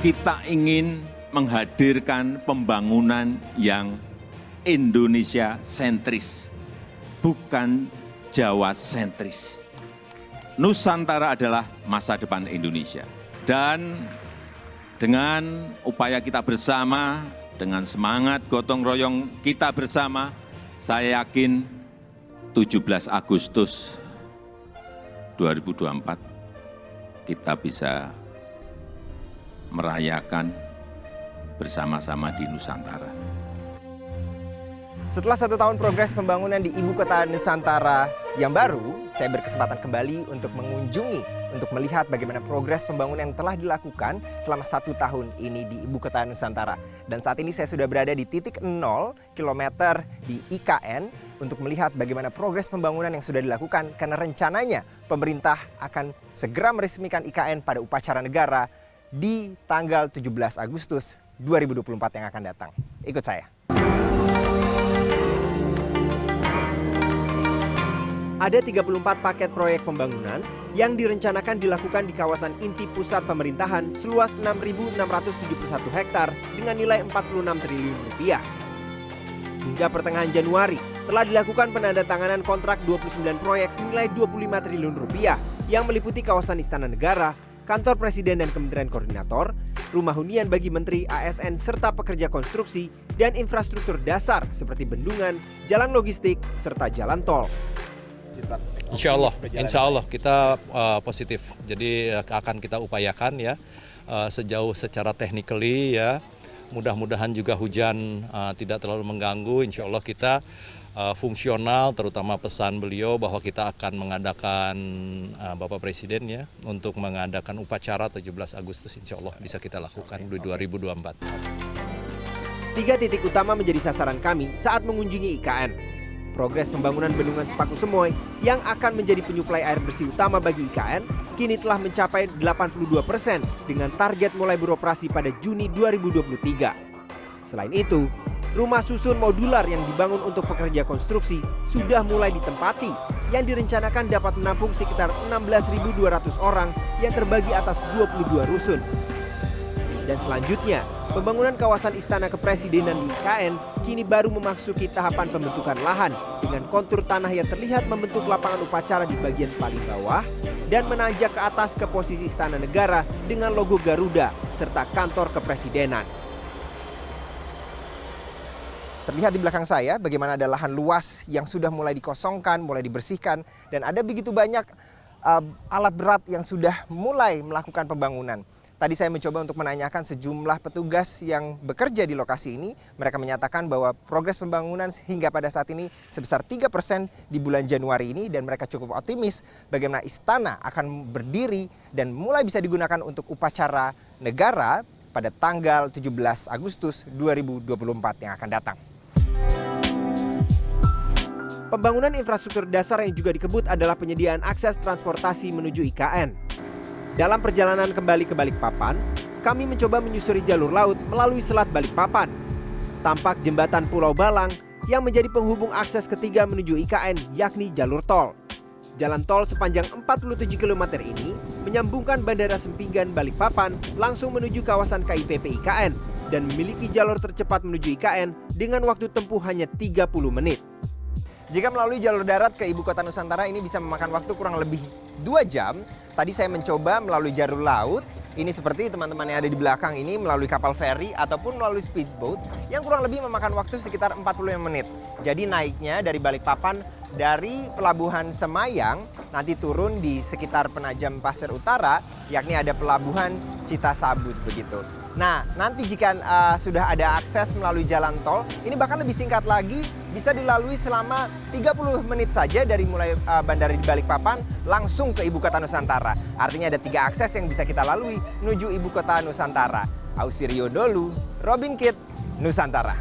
kita ingin menghadirkan pembangunan yang Indonesia sentris, bukan Jawa sentris. Nusantara adalah masa depan Indonesia. Dan dengan upaya kita bersama, dengan semangat gotong royong kita bersama, saya yakin 17 Agustus 2024 kita bisa merayakan bersama-sama di Nusantara. Setelah 1 tahun progres pembangunan di Ibu Kota Nusantara yang baru, saya berkesempatan kembali untuk mengunjungi, untuk melihat bagaimana progres pembangunan yang telah dilakukan selama 1 tahun ini di Ibu Kota Nusantara. Dan saat ini saya sudah berada di titik 0 km di IKN untuk melihat bagaimana progres pembangunan yang sudah dilakukan, karena rencananya pemerintah akan segera meresmikan IKN pada upacara negara di tanggal 17 Agustus 2024 yang akan datang. Ikut saya. Ada 34 paket proyek pembangunan yang direncanakan dilakukan di kawasan inti pusat pemerintahan seluas 6.671 hektar dengan nilai 46 triliun rupiah. Hingga pertengahan Januari, telah dilakukan penandatanganan kontrak 29 proyek senilai 25 triliun rupiah yang meliputi kawasan Istana Negara, Kantor Presiden dan Kementerian Koordinator, rumah hunian bagi menteri, ASN, serta pekerja konstruksi, dan infrastruktur dasar seperti bendungan, jalan logistik, serta jalan tol. Insya Allah kita positif. Jadi akan kita upayakan ya sejauh secara technically ya. Mudah-mudahan juga hujan tidak terlalu mengganggu. Insya Allah kita fungsional, terutama pesan beliau bahwa kita akan mengadakan Bapak Presiden ya untuk mengadakan upacara 17 Agustus. Insya Allah bisa kita lakukan di 2024. 3 titik utama menjadi sasaran kami saat mengunjungi IKN. Progres pembangunan Bendungan Sepaku Semoy yang akan menjadi penyuplai air bersih utama bagi IKN kini telah mencapai 82% dengan target mulai beroperasi pada Juni 2023. Selain itu, rumah susun modular yang dibangun untuk pekerja konstruksi sudah mulai ditempati yang direncanakan dapat menampung sekitar 16.200 orang yang terbagi atas 22 rusun. Dan selanjutnya, pembangunan kawasan Istana Kepresidenan di IKN kini baru memasuki tahapan pembentukan lahan dengan kontur tanah yang terlihat membentuk lapangan upacara di bagian paling bawah dan menanjak ke atas ke posisi Istana Negara dengan logo Garuda serta kantor kepresidenan. Terlihat di belakang saya bagaimana ada lahan luas yang sudah mulai dikosongkan, mulai dibersihkan, dan ada begitu banyak alat berat yang sudah mulai melakukan pembangunan. Tadi saya mencoba untuk menanyakan sejumlah petugas yang bekerja di lokasi ini. Mereka menyatakan bahwa progres pembangunan hingga pada saat ini sebesar 3% di bulan Januari ini, dan mereka cukup optimis bagaimana istana akan berdiri dan mulai bisa digunakan untuk upacara negara pada tanggal 17 Agustus 2024 yang akan datang. Pembangunan infrastruktur dasar yang juga dikebut adalah penyediaan akses transportasi menuju IKN. Dalam perjalanan kembali ke Balikpapan, kami mencoba menyusuri jalur laut melalui Selat Balikpapan. Tampak jembatan Pulau Balang yang menjadi penghubung akses ketiga menuju IKN, yakni jalur tol. Jalan tol sepanjang 47 km ini menyambungkan Bandara Sempinggan Balikpapan langsung menuju kawasan KIPP IKN dan memiliki jalur tercepat menuju IKN dengan waktu tempuh hanya 30 menit. Jika melalui jalur darat ke Ibu Kota Nusantara ini bisa memakan waktu kurang lebih 2 jam. Tadi saya mencoba melalui jalur laut. Ini seperti teman-teman yang ada di belakang ini melalui kapal feri ataupun melalui speedboat yang kurang lebih memakan waktu sekitar 45 menit. Jadi naiknya dari Balikpapan dari Pelabuhan Semayang nanti turun di sekitar Penajam Pasir Utara, yakni ada Pelabuhan Citasabut begitu. Nah, nanti jika sudah ada akses melalui jalan tol, ini bahkan lebih singkat lagi, bisa dilalui selama 30 menit saja dari mulai bandara di Balikpapan langsung ke Ibu Kota Nusantara. Artinya ada 3 akses yang bisa kita lalui menuju Ibu Kota Nusantara. Ausirio Dolu, Robin Kitt, Nusantara.